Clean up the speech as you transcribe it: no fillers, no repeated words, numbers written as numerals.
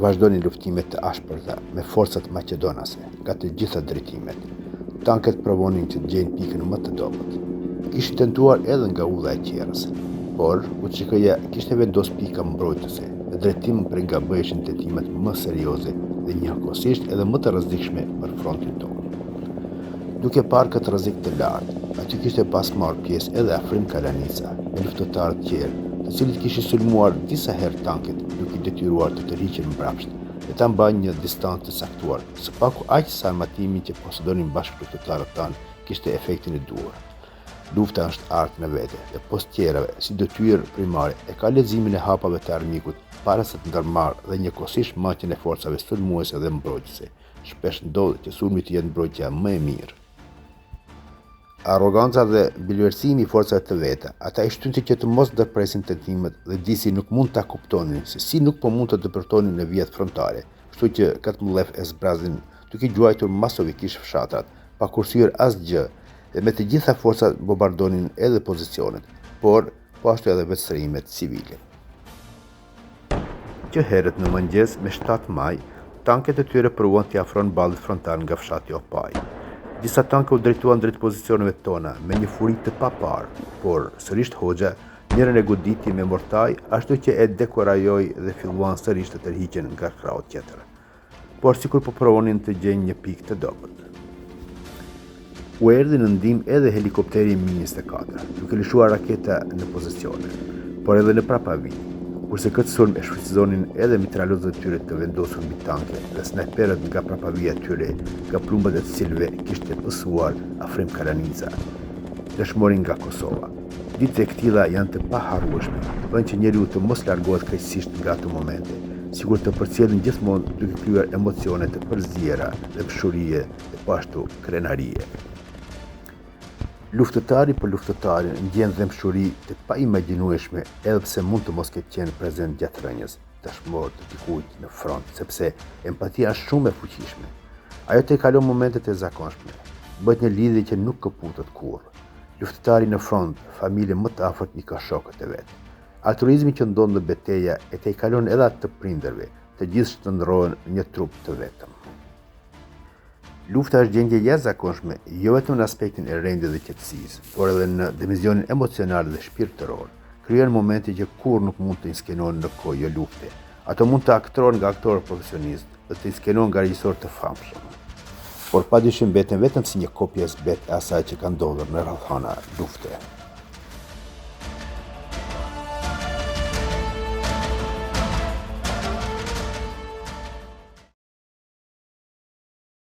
vazhdonin luftimet të ashpërta me forcat maqedonase nga të gjitha drejtimet. Tanket provonin që të gjejnë pikën më të dobët. Kishin tentuar edhe nga udha e qerrës, por UÇK-ja kishte vendos pika mbrojtëse në drejtim për nga bëheshin tentimet më serioze dhe njëkohësisht edhe më të rrezikshme për frontin tonë. Duke parë këtë rrezik të lartë, aty kishte pas marrë pjesë edhe Afrim Kalanica me luftëtarë të tjerë, të cilët kishin sulmuar disa herë tanket duke i detyruar të tërhiqen mbrapsht dhe ta mbajnë një distancë të caktuar, së paku aq sa armatimin që posedonin bashkë luftëtarët tanë kishte efektin e duhur. Lufta është artë në vete dhe post tjerave si detyrë primare e ka leximin e hapave të armikut para se të ndërmarrë dhe njëkohësisht maqjen e forcave sulmuese dhe mbrojtëse. Shpesh ndodh që sulmi të jetë mbrojtja më e mirë. Arroganca dhe bilvërësimi i forcave të veta, ata i shtynte që të mos ndërpresin tentimet dhe disi nuk mund ta kuptonin se si nuk po mund të depërtonin në vjet frontale, kështu që Katmulef e zbrazin duke gjuajtur masovikisht fshatrat, pa kursyer asgjë dhe me të gjitha forcat bombardonin edhe pozicionet, por po ashtu edhe vetësërimet civile. Që herët në mëngjes me 7 maj, tanket e tyre provuan t'i afronin ballit frontal nga fshati Opaj. Disa tanke u drejtuan drejt pozicioneve tona me një furi të paparë, por sërish Hoxha njërin e goditi me mortaj, ashtu që e dekurajoi dhe filluan sërish të tërhiqen nga krau tjetër. Por sikur po provonin të gjejnë një pikë të dobët. U erdhi në ndihmë edhe helikopteri Mi-24, duke lëshuar raketa në pozicione, por edhe në prapavi, kurse këtë sulm e shfrytëzonin edhe mitralozët e tyre të vendosur mbi tanke dhe snajperët nga prapavia e tyre, nga plumbat e të cilëve kishte pësuar Afrim Kalanica, dëshmorin nga Kosova. Ditët e këtilla janë të paharrueshme, bën që njeriu të mos largohet krejtësisht nga ato momente, sikur të përcjellin gjithmonë duke kryer emocione të përziera dhe pshurie dhe po ashtu krenarie. Luftëtari për luftëtarin ndjen dëmshuri të paimagjinueshme edhe pse mund të mos ketë qenë prezent gjatë rënjes dashmor të dikujt në front, sepse empatia është shumë e fuqishme. Ajo të kalon momentet e zakonshme, bëhet një lidhje që nuk këputet kurrë. Luftëtari në front, familje më të afërt i ka shokët e vet. Altruizmi që ndodh në betejë e të kalon edhe atë të prindërve, të gjithë shndërrohen në një trup të vetëm. Lufta është gjendje jashtëzakonshme, jo vetëm në aspektin e rendit dhe qetësisë, por edhe në dimensionin emocional dhe shpirtëror. Krijon momente që kurrë nuk mund të inskenohen në kohë jo lufte. Ato mund të aktrohen nga aktorë profesionistë dhe të inskenohen nga regjisorë të famshëm. Por padyshim mbeten vetëm si një kopje e zbetë e asaj që ka ndodhur në rrethana lufte.